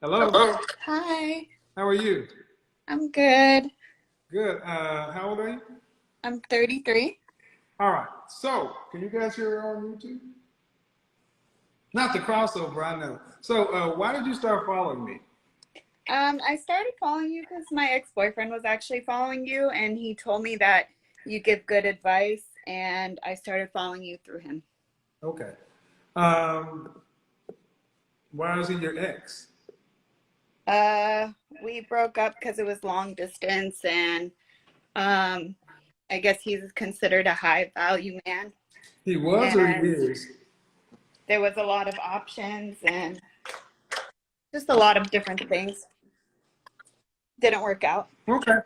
Hello. Hello. Hi. How are you? I'm good. Good. How old are you? I'm 33. All right. So, can you guys hear her on YouTube? Not the crossover, I know. So, why did you start following me? I started following you because my ex-boyfriend was actually following you, and he told me that you give good advice, and I started following you through him. Okay. Um, why is he your ex? Uh, we broke up because it was long distance, and um, I guess he's considered a high value man, He was or he and is? there was a lot of options and just a lot of different things. Didn't work out. Okay.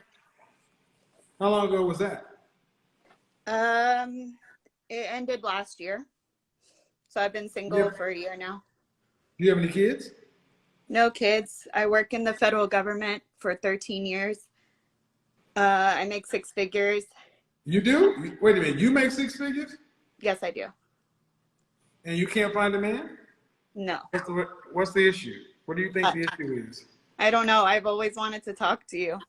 How long ago was that? Um, it ended last year. So I've been Do you single have, for a year now. do you have any kids? No kids. I work in the federal government for 13 years. I make six figures. You do? Wait a minute. You make six figures Yes, I do. and you can't find a man? No. What's the issue? What do you think I, the issue is? I don't know. I've always wanted to talk to you.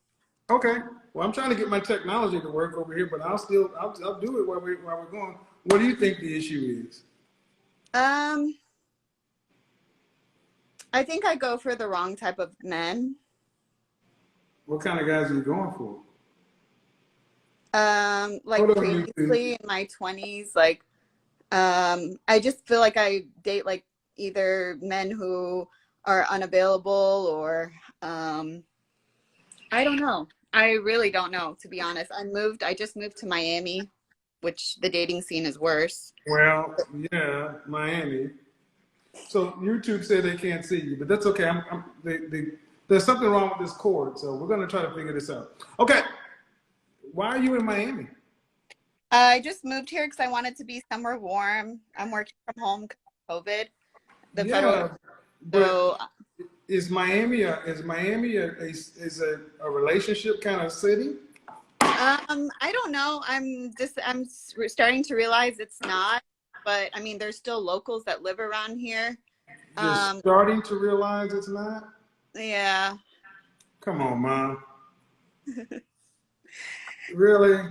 Okay. Well, I'm trying to get my technology to work over here, but I'll do it while we're going. What do you think the issue is? Um, I think I go for the wrong type of men. What kind of guys are you going for? Like Hold on, YouTube. previously in my 20s, like I just feel like I date like either men who are unavailable or I don't know. I really don't know, to be honest. I just moved to Miami, which the dating scene is worse. Well, yeah, Miami. So YouTube said they can't see you, but that's okay. There's something wrong with this cord, so we're gonna try to figure this out. Okay. Why are you in Miami? I just moved here because I wanted to be somewhere warm. I'm working from home because of COVID. The federal, Yeah, but so is Miami a relationship kind of city? I don't know. Starting to realize it's not, but I mean, there's still locals that live around here. You're Um, starting to realize it's not? yeah. Come on, Mom. Really?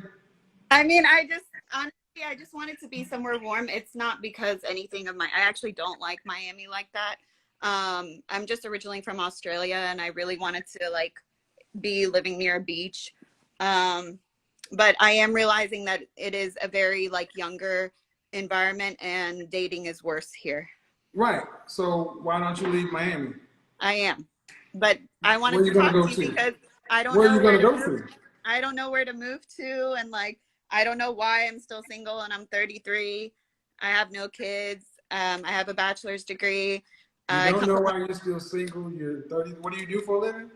I mean, honestly, I just wanted to be somewhere warm. It's not because anything of I actually don't like Miami like that. I'm just originally from Australia and I really wanted to like be living near a beach. Um, but I am realizing that it is a very like younger environment and dating is worse here. Right. So why don't you leave Miami? I am. But I Where wanted are to you gonna talk go to you to? because I don't Where are you know where gonna to go move. to? I don't know where to move to and like I don't know why I'm still single and I'm 33. I have no kids. I have a bachelor's degree. You I don't come know from why you're still single. You're 30. What do you do for a living?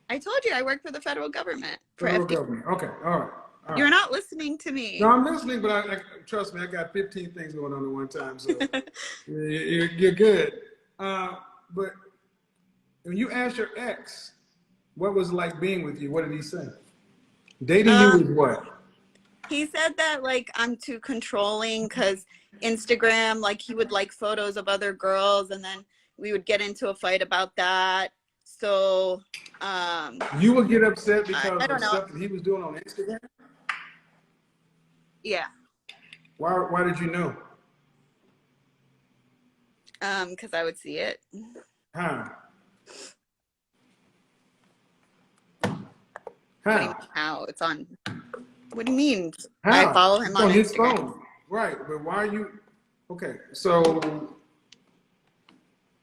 I told you I work for the federal government for Federal FD. government. Okay. All right. All You're right. not listening to No, me. I'm listening, but trust me, I got 15 things going on at one time, so you're good. Uh, but when you asked your ex, what was it like being with you? What did he say? Dating you um, is what? he said that like I'm too controlling because Instagram, like he would like photos of other girls and then we would get into a fight about that. So You would get upset because I of don't know. stuff that he was doing on Instagram? Yeah. Why did you know? Because I would see it. How? What do you How? mean how? It's on. What do you mean? I How? follow him It's on on his Instagram. phone. Right, but why are you okay, so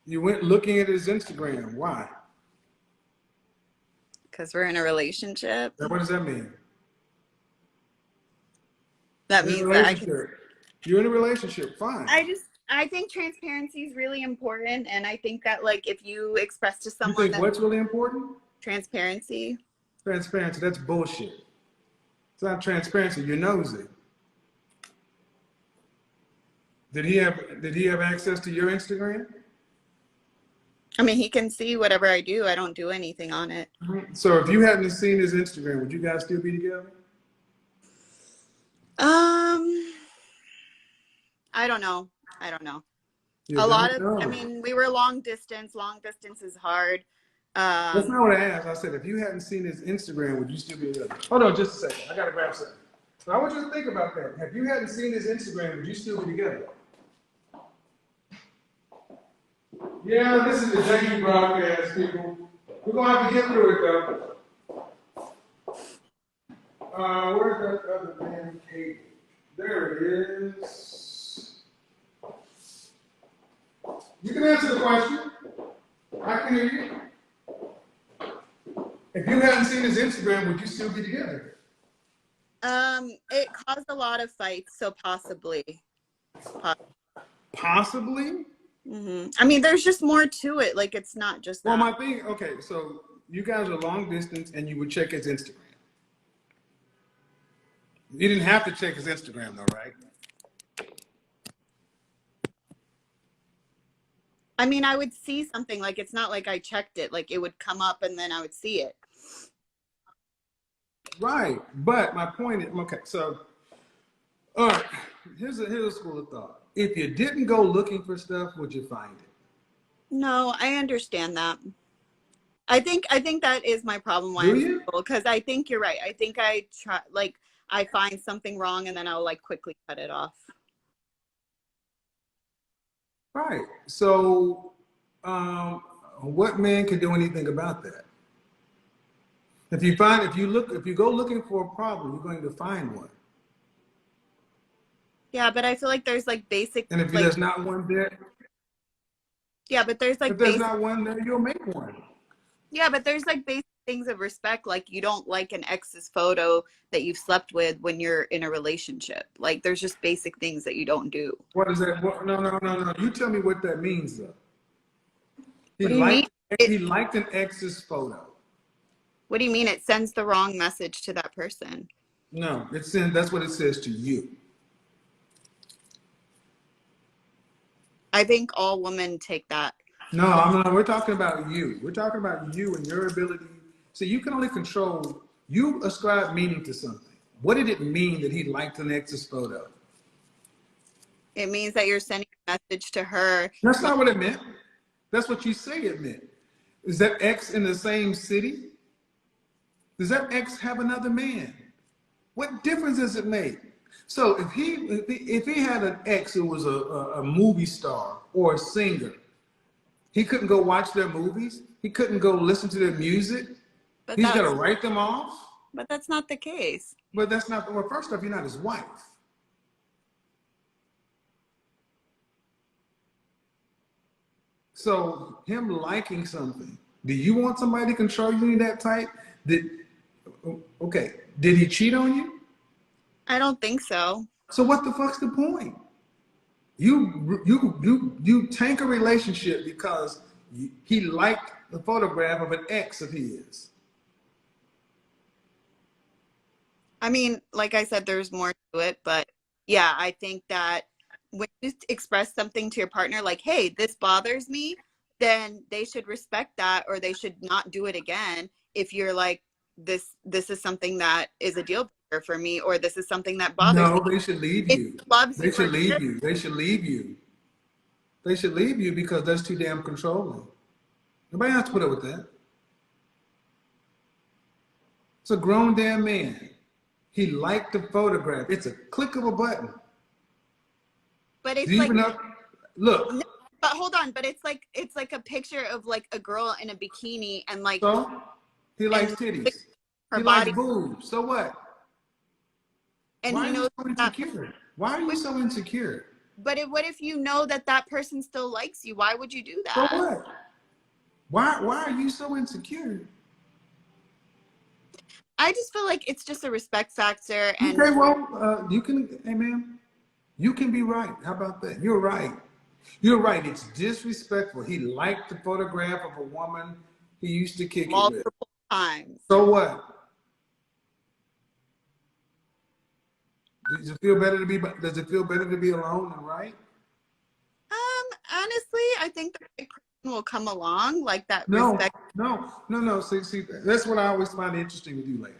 you went looking at his Instagram. Why? Because we're in a relationship. What does that mean? That In a means that I can. relationship. You're in a relationship. Fine. I think transparency is really important, and I think that like if you express to You someone think that what's really important? transparency. Transparency. That's bullshit. It's not transparency. You're nosy. Did he have access to your Instagram? I mean, he can see whatever I do. I don't do anything on it. So if you hadn't seen his Instagram, would you guys still be together? Um, I don't know. I don't know. You A lot don't of, I know. mean, we were long distance. Long distance is hard. That's Um, not what I asked. I said, if you hadn't seen his Instagram, would you still be together? Hold on just a second. I got to grab something. So I want you to think about that. If you hadn't seen his Instagram, would you still be together? Yeah, this is a janky broadcast, people. We're going to have to get through it, though. Where's that other damn cable? There it is. You can answer the question. I can hear you. If you hadn't seen his Instagram, would you still be together? it caused a lot of fights, so possibly. Possibly? I mean, there's just more to it. Like, it's not just Well, that. my thing, okay, so you guys are long distance and you would check his Instagram. You didn't have to check his Instagram though, right? I mean, I would see something, like, it's not like I checked it. Like, it would come up and then I would see it. Right. But my point is, okay, so, all right, here's a school of thought. If you didn't go looking for stuff, would you find it? No, I understand that. I think that is my problem why Do I'm you? single, because I think you're right. I think I try, like, I find something wrong and then I'll like quickly cut it off. Right. So, what man can do anything about that? If you go looking for a problem, you're going to find one. Yeah, but I feel like there's like basic, And if like, there's not one there, yeah, but there's if like there's basic, not one there, you'll make one. yeah, but there's like basic things of respect. Like, you don't like an ex's photo that you've slept with when you're in a relationship. Like, there's just basic things that you don't do. What is that? What, no, no, no, no. You tell me what that means, though. He What do you mean? liked It, he liked an ex's photo. what do you mean? It sends the wrong message to that person. No, that's what it says to you. I think all women take that. No, I'm not. We're talking about you. We're talking about you and your ability. So you can only control. You ascribe meaning to something. What did it mean that he liked an ex's photo? It means that you're sending a message to her. That's not what it meant. That's what you say it meant. Is that ex in the same city? Does that ex have another man? What difference does it make? So if he had an ex who was a movie star or a singer, he couldn't go watch their movies. He couldn't go listen to their music. But He's got to that's write them off. but that's not the case. But that's not. Well, first off, you're not his wife. So him liking something. Do you want somebody to control you in that type? Okay. Did he cheat on you? I don't think so. So what the fuck's the point? You tank a relationship because he liked the photograph of an ex of his. I mean, like I said, there's more to it, but yeah, I think that when you express something to your partner, like, hey, this bothers me, then they should respect that, or they should not do it again. If you're like, this is something that is a deal breaker for me, or this is something that bothers me. No, they should leave It you. loves They you for should leave good. you. They should leave you. They should leave you because that's too damn controlling. Nobody has to put up with that. It's a grown damn man. He liked the photograph. It's a click of a button. But Do it's you like, even know? Look. no, but hold on, but it's like a picture of like a girl in a bikini and like So he likes and titties. her He body, likes boobs. So what? and Why he are you knows so that. insecure? Why are you so insecure? But what if you know that that person still likes you? Why would you do So that? what? Why are you so insecure? I just feel like it's just a respect factor. And Okay, well, you can, hey man, you can be right. How about that? You're right. You're right. It's disrespectful. He liked the photograph of a woman he used to kick it with. multiple times. So what? Does it feel better to be? Does it feel better to be alone and right? Honestly, I think the right person will come along, like that No, respect. no. See, that's what I always find interesting with you ladies.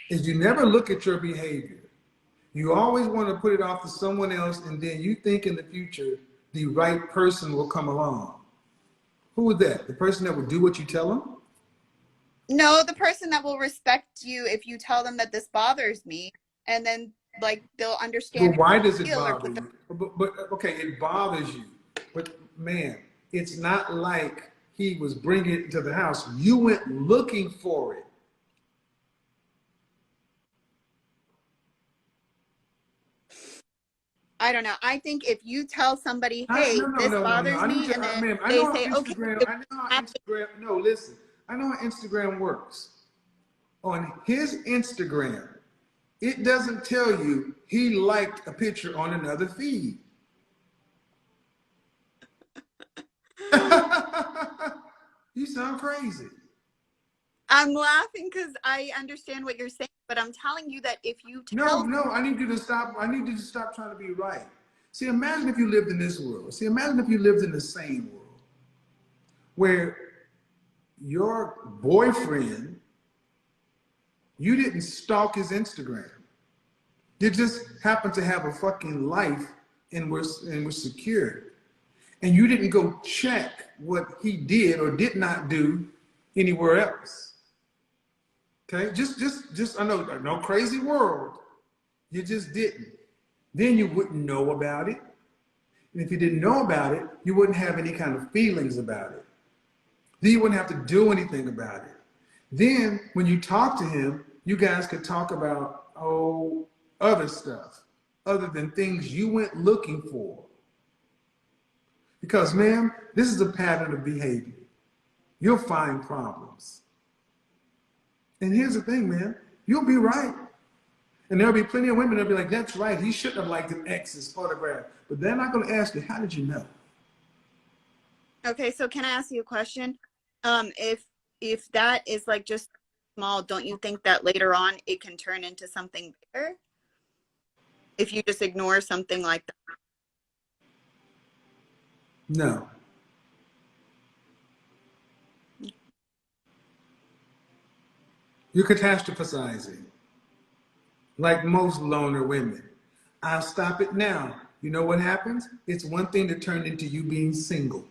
Is you never look at your behavior. You always want to put it off to someone else, and then you think in the future the right person will come along. Who is that? The person that will do what you tell them? No, the person that will respect you if you tell them that this bothers me, and then like they'll Well, understand why does it your feel or bother put the you? But okay, it bothers you. But man, it's not like he was bringing it to the house. You went looking for it. I don't know. I think if you tell somebody, No, hey, no, this no, no, no. bothers I need me, to, and then ma'am. I they know how say, okay, Instagram. it I know how happen. Instagram. No, listen. I know how Instagram works. On his Instagram, it doesn't tell you he liked a picture on another feed. You sound crazy. I'm laughing because I understand what you're saying, but I'm telling you that if you No, tell, no, I need you to stop. I need you to stop trying to be right. See, imagine if you lived in this world. See, imagine if you lived in the same world where your boyfriend, you didn't stalk his Instagram. You just happened to have a fucking life and we're secure. And you didn't go check what he did or did not do anywhere else. Okay? Just I know, no crazy world. You just didn't. Then you wouldn't know about it. And if you didn't know about it, you wouldn't have any kind of feelings about it. Then you wouldn't have to do anything about it. Then when you talk to him, you guys could talk about, other stuff other than things you went looking for. Because, ma'am, this is a pattern of behavior. You'll find problems. And here's the thing, man, you'll be right. And there'll be plenty of women that'll be like, that's right, he shouldn't have liked an ex's photograph. But they're not going to ask you, how did you know? okay, so can I ask you a question? If that is like just small, don't you think that later on it can turn into something bigger? If you just ignore something like that. No. You're catastrophizing, like most loner women. I'll stop it now. You know what happens? It's one thing that turned into you being single.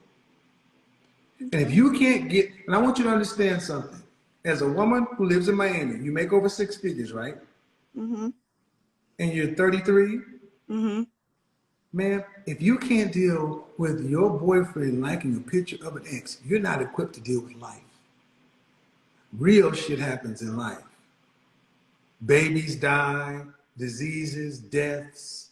And if you can't get, and I want you to understand something. As a woman who lives in Miami, you make over 6 figures, right? Mm-hmm. And you're 33, Mm-hmm. man, if you can't deal with your boyfriend liking a picture of an ex, you're not equipped to deal with life. Real shit happens in life. Babies die, diseases, deaths,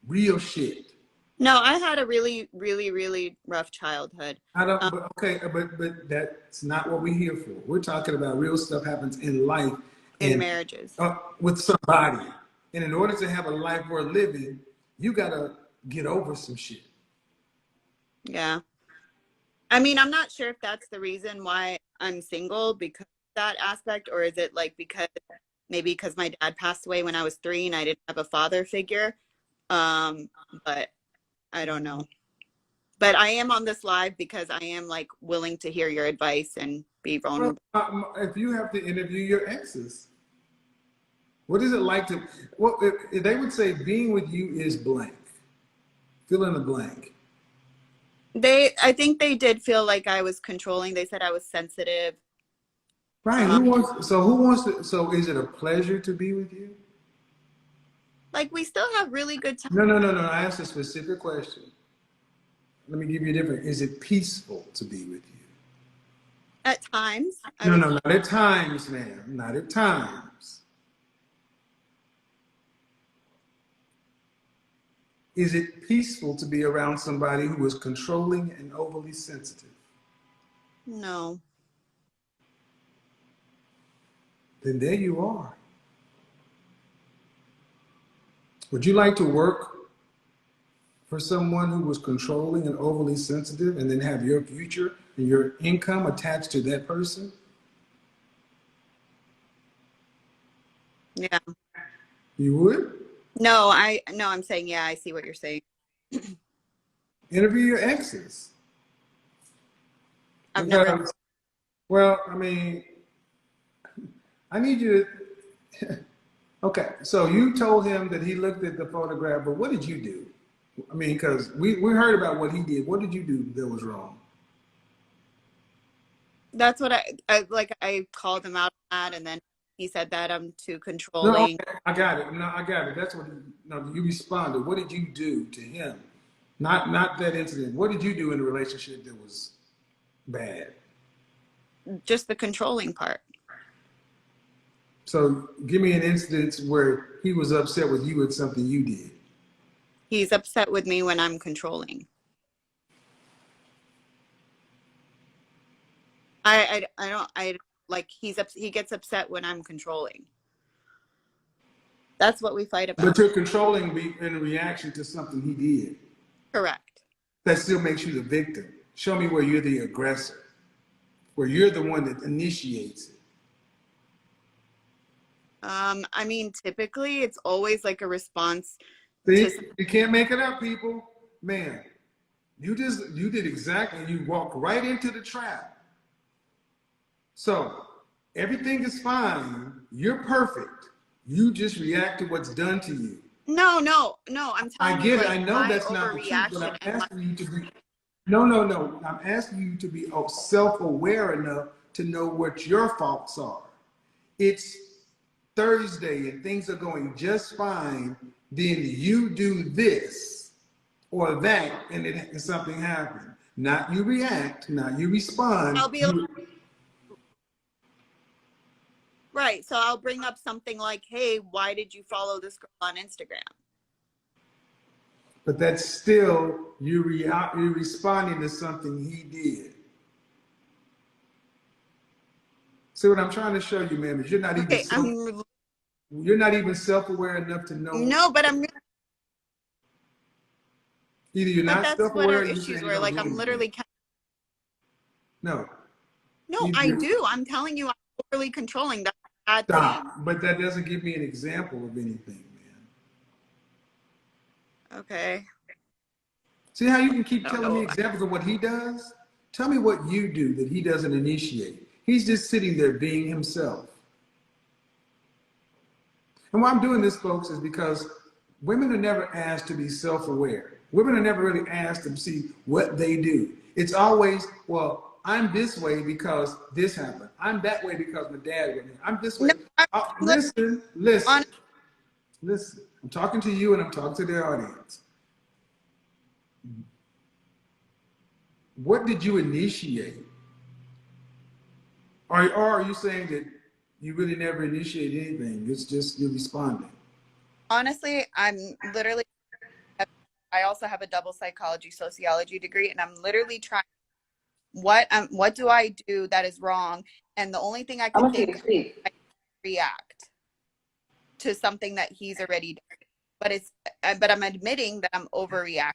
real shit. No, I had a really, really, really rough childhood. I don't, but okay, but that's not what we're here for. We're talking about real stuff happens in life In and marriages. with somebody. And in order to have a life worth living, you gotta get over some shit. Yeah. I mean, I'm not sure if that's the reason why I'm single because of that aspect, or is it like because maybe because my dad passed away when I was 3 and I didn't have a father figure. Um, but I don't know. But I am on this live because I am like willing to hear your advice and be Well, vulnerable. if you have to interview your exes, what is it like to? Well, if they would say being with you is blank. Fill in the blank. I think they did feel like I was controlling. They said I was sensitive. Right. Um, Who wants? So who wants to? So is it a pleasure to be with you? like we still have really good time No, no, no, no. I asked a specific question. Let me give you a different. Is it peaceful to be with you? at times. I No, would no, not at times, ma'am. Not at times. Is it peaceful to be around somebody who is controlling and overly sensitive? no. Then there you are. Would you like to work for someone who was controlling and overly sensitive and then have your future and your income attached to that person? Yeah. You would? No, I'm saying yeah, I see what you're saying. Interview your exes. I've never Because, well, I mean, I need you to, okay, so you told him that he looked at the photograph, but what did you do? I mean, because we heard about what he did. What did you do that was wrong? That's what I like. I called him out on that, and then he said that I'm too No, controlling. I got it. No, I got it. That's what no, you responded. What did you do to him? Not that incident. What did you do in the relationship that was bad? Just the controlling part. So give me an instance where he was upset with you with something you did. He's upset with me when I'm controlling. I don't I like he gets upset when I'm controlling. That's what we fight But about. you're controlling in reaction to something he did. Correct. That still makes you the victim. Show me where you're the aggressor, where you're the one that initiates it. I mean, typically it's always like a response See, to. you can't make it up, people. Man, you did exactly. You walked right into the trap. So everything is fine. You're perfect. You just react to what's done to you. No. I'm I telling you, get it. like I know my that's not the truth, but overreaction I'm and my. asking you to be. No, no, no. I'm asking you to be self-aware enough to know what your faults are. It's Thursday and things are going just fine. Then you do this or that, and something happens. Not you react, not you respond. I'll be like, right. So I'll bring up something like, "Hey, why did you follow this girl on Instagram?" But that's still you're responding to something he did. See what I'm trying to show you, man, is Okay, you're not even self-aware enough to know. no, but I'm Either you're but not that's what self-aware our or you're issues saying you were. don't Like do I'm anything. literally No. no, Either I you do. I'm telling you, I'm overly controlling. That's a bad thing. stop. But that doesn't give me an example of anything, man. Okay. See how you can keep I don't telling me know. examples of what he does? Tell me what you do that he doesn't initiate. He's just sitting there being himself. And why I'm doing this, folks, is because women are never asked to be self-aware. Women are never really asked to see what they do. It's always, well, I'm this way because this happened. I'm that way because my dad went. I'm this way. No, I'm Oh, like, listen. on. Listen. I'm talking to you and I'm talking to the audience. What did you initiate? Or are you saying that you really never initiate anything? It's just you're responding. Honestly, I'm literally. I also have a double psychology sociology degree, and I'm literally trying. What do I do that is wrong? And the only thing I I could want you think to of, speak. I react to something that he's already done. But I'm admitting that I'm overreacting.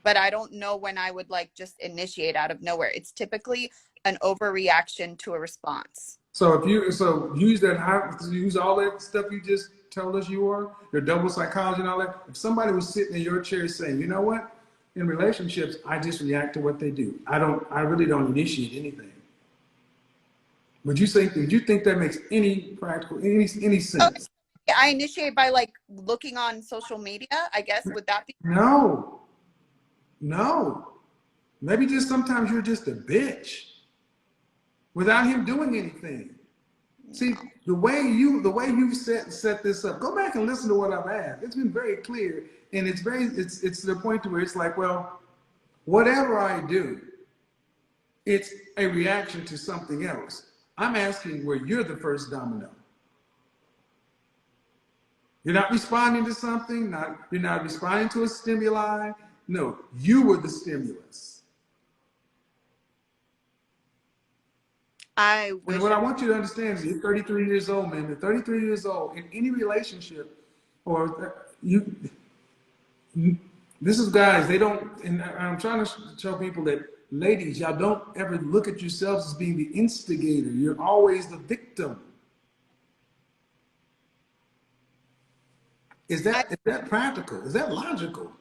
But I don't know when I would like just initiate out of nowhere. It's typically an overreaction to a response. So if you use all that stuff you just told us you are, your double psychology and all that. If somebody was sitting in your chair saying, you know what, in relationships, I just react to what they do. I really don't initiate anything. Would you think that makes any Oh, sense? I initiate by like looking on social media, I guess. Would that be? No, no. Maybe just sometimes you're just a bitch without him doing anything. See, No. the way you've set this up, go back and listen to what I've asked. It's been very clear, and it's to the point to where it's like, well, whatever I do, it's a reaction to something else. I'm asking where you're the first domino. You're not responding to something, you're not responding to a stimuli. No, you were the stimulus. I And wish what it I was. want you to understand is you're 33 years old, man. You're 33 years old in any relationship, or you. This is guys. They don't, and I'm trying to show people that ladies, y'all don't ever look at yourselves as being the instigator. You're always the victim. I, Is that practical? Is that logical?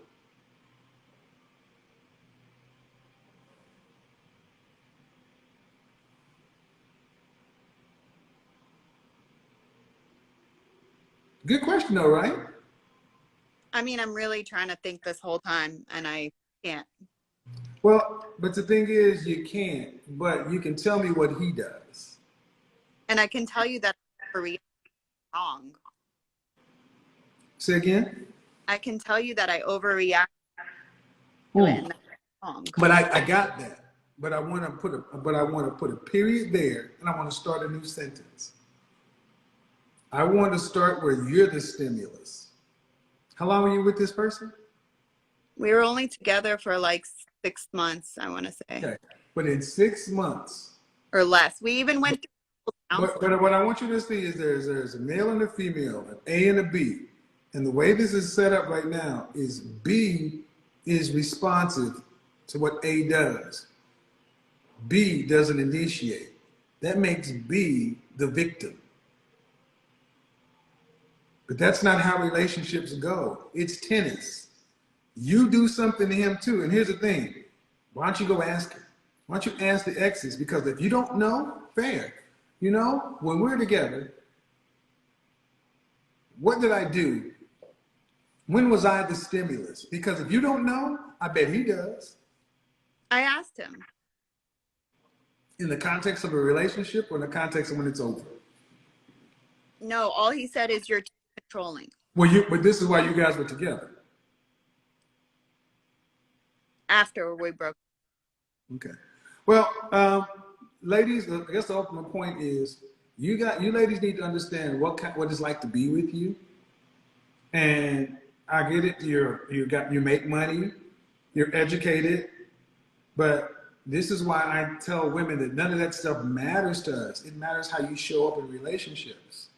Good question, though, right? I mean, I'm really trying to think this whole time and I can't. Well, but the thing is, you can't, but you can tell me what he does. And I can tell you that I overreact wrong. Say again? I can tell you that I overreact to it Hmm. and that's wrong. But I got that. But I want to put a period there, and I want to start a new sentence. I want to start where you're the stimulus. How long were you with this person? We were only together for like 6 months, I want to say, Okay. But in 6 months, or less. We even went through counseling. what I want you to see is there's a male and a female, an A and a B. And the way this is set up right now is B is responsive to what A does. B doesn't initiate. That makes B the victim. But that's not how relationships go. It's tennis. You do something to him too. And here's the thing. Why don't you go ask him? Why don't you ask the exes? Because if you don't know, fair. You know, when we're together, what did I do? When was I the stimulus? Because if you don't know, I bet he does. I asked him. In the context of a relationship or in the context of when it's over? No, all he said is you're too controlling. Well, but this is why you guys were together. After we broke. Okay. Well, ladies, I guess the ultimate point is you ladies need to understand what it's like to be with you. And I get it. You make money, you're educated, but this is why I tell women that none of that stuff matters to us. It matters how you show up in relationships.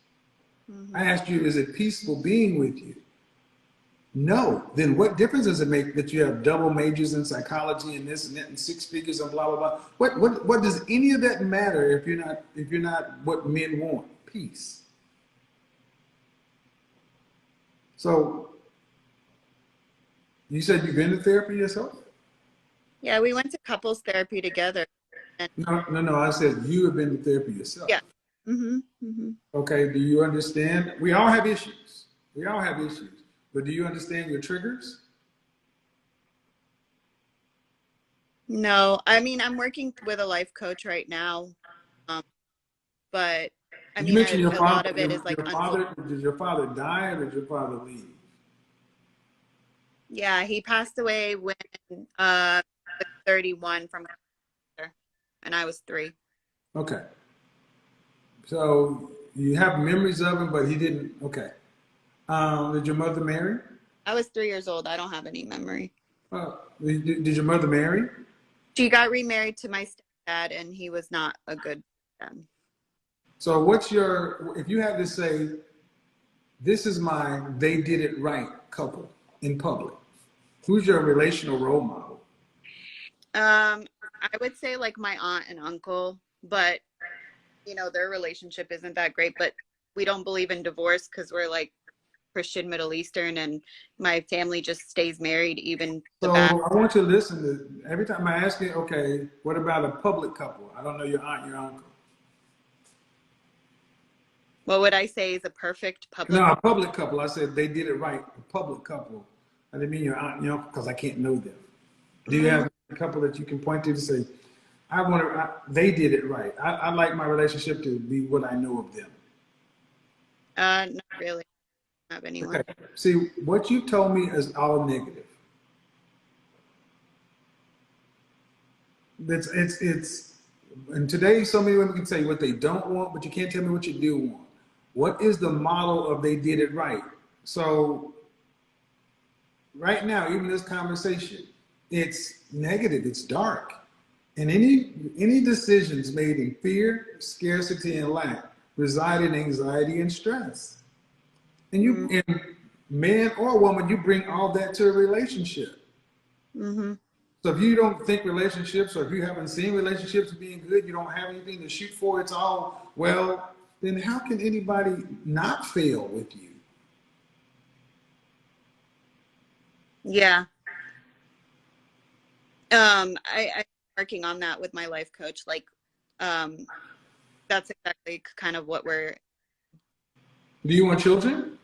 I asked you, is it peaceful being with you? No. Then what difference does it make that you have double majors in psychology and this and that and 6 figures and blah blah blah? What does any of that matter if you're not what men want? Peace. So you said you've been to therapy yourself? Yeah, we went to couples therapy together. And No. I said you have been to therapy yourself. yeah. Mm-hmm. Okay. Do you understand? We all have issues. We all have issues. But do you understand your triggers? No, I mean, I'm working with a life coach right now. But I You mean, mentioned your a lot father. of it is like, Did your father die or did your father leave? yeah, he passed away when I was 31 from cancer, and I was 3. Okay. So you have memories of him, but he didn't. Okay. Did your mother marry? I was 3 years old. I don't have any memory. Did your mother marry? She got remarried to my stepdad, and he was not a good dad. So if you had to say, this is my they did it right couple in public, who's your relational role model? I would say like my aunt and uncle, but you know, their relationship isn't that great, but we don't believe in divorce because we're like Christian Middle Eastern, and my family just stays married even the So bad. I want you to listen to every time I ask you, okay, what about a public couple? I don't know your aunt, your uncle. What would I say is a perfect public? No, a public couple. I said they did it right. A public couple. I didn't mean your aunt and your uncle because I can't know them. Do you have a couple that you can point to say, they did it right. I like my relationship to be what I know of them. Not really. I don't have anyone. Okay. See, what you told me is all negative. And today so many women can tell you what they don't want, but you can't tell me what you do want. What is the model of they did it right? So right now, even this conversation, it's negative, it's dark. And any decisions made in fear, scarcity, and lack reside in anxiety and stress. And and man or woman, you bring all that to a relationship. Mm-hmm. So if you don't think relationships, or if you haven't seen relationships being good, you don't have anything to shoot for, it's all, well, then how can anybody not fail with you? Yeah. I'm working on that with my life coach. Like, that's exactly kind of what Do you want children?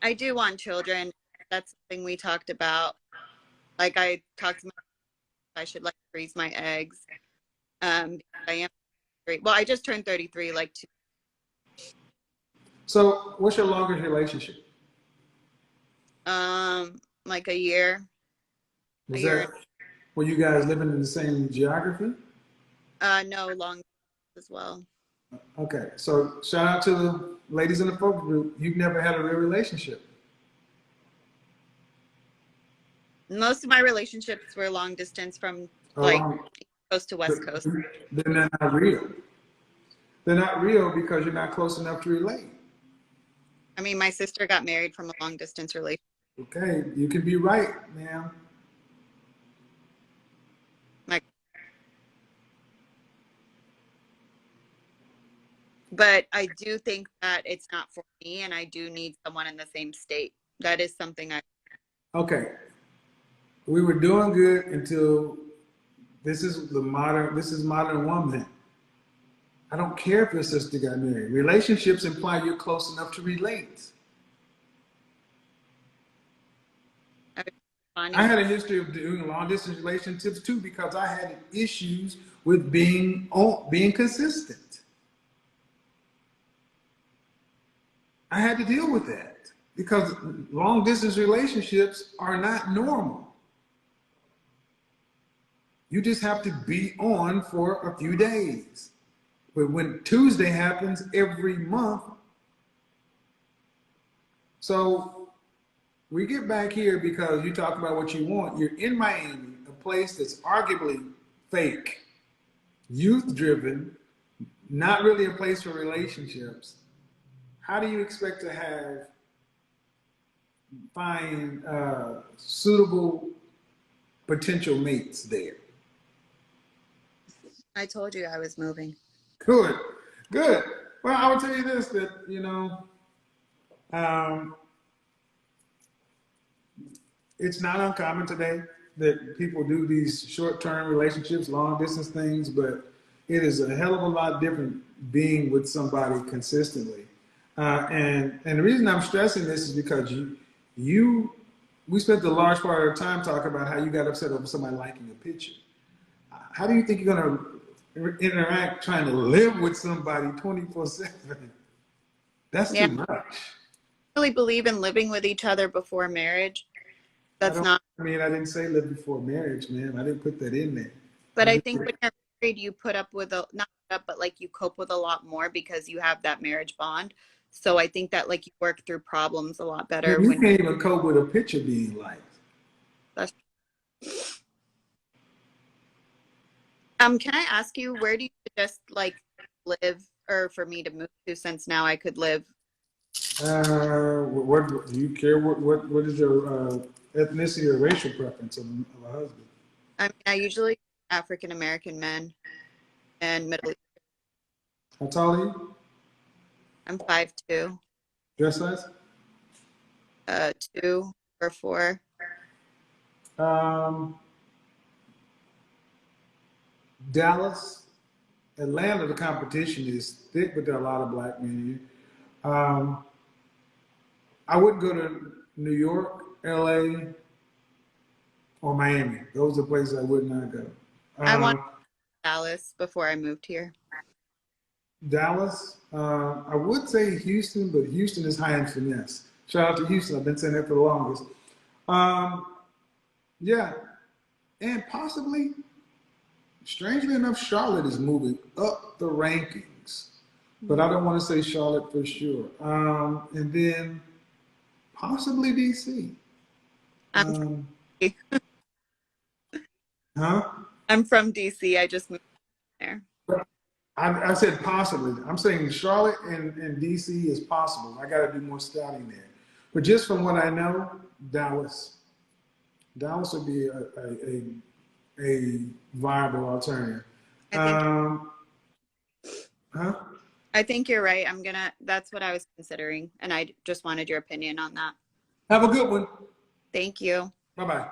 I do want children. that's something we talked about. Like I talked to my I should like freeze my eggs. I am well, I just turned 33 like two. So, what's your longest relationship? Like a year, a Was year. that were you guys living in the same geography? No, long as well. Okay, so shout out to the ladies in the folk group. You've never had a real relationship. Most of my relationships were long distance from like Oh, coast to west coast. then they're not real. They're not real because you're not close enough to relate. I mean, my sister got married from a long distance relationship. Okay, you can be right, ma'am. Like, but I do think that it's not for me, and I do need someone in the same state. That is something I. Okay, we were doing good until this is modern woman. I don't care if your sister got married. Relationships imply you're close enough to relate. I had a history of doing long distance relationships too because I had issues with being consistent. I had to deal with that because long distance relationships are not normal. You just have to be on for a few days. But when Tuesday happens every month, so we get back here because you talk about what you want. You're in Miami, a place that's arguably fake, youth driven, not really a place for relationships. How do you expect to find suitable potential mates there? I told you I was moving. Good, good. Well, I would tell you this that um, it's not uncommon today that people do these short-term relationships, long-distance things, but it is a hell of a lot different being with somebody consistently. And the reason I'm stressing this is because we spent a large part of our time talking about how you got upset over somebody liking a picture. How do you think you're going to interact trying to live with somebody 24/7? That's Yeah, too much. I really believe in living with each other before marriage. I That's don't. not. I mean, I didn't say live before marriage, man. I didn't put that in there. But I I just, think when you're married, you put up with a not put up, but like you cope with a lot more because you have that marriage bond. So I think that like you work through problems a lot man, better you when can't even cope with a picture being liked. that's. Can I ask you where do you suggest like live or for me to move to since now I could live? What do you care? What is your ethnicity or racial preference of a husband? I mean, I usually African American men and Middle East. How tall are you? I'm 5'2", Dress size? 2 or 4. Um, Dallas, Atlanta. The competition is thick, but there are a lot of black men here. I wouldn't go to New York, LA, or Miami. Those are places I would not go. I want Um, Dallas before I moved here. Dallas, I would say Houston, but Houston is high in finesse. Shout out to Houston. I've been saying that for the longest. Um, yeah, and possibly, strangely enough, Charlotte is moving up the rankings, but I don't want to say Charlotte for sure. And then possibly DC. I'm Um, huh? I'm from DC. I just moved there. I said possibly. I'm saying Charlotte and DC is possible. I got to do more scouting there. But just from what I know, Dallas. Dallas would be a viable alternative. I think Huh? I think you're right. That's what I was considering, and I just wanted your opinion on that. Have a good one. Thank you. Bye bye.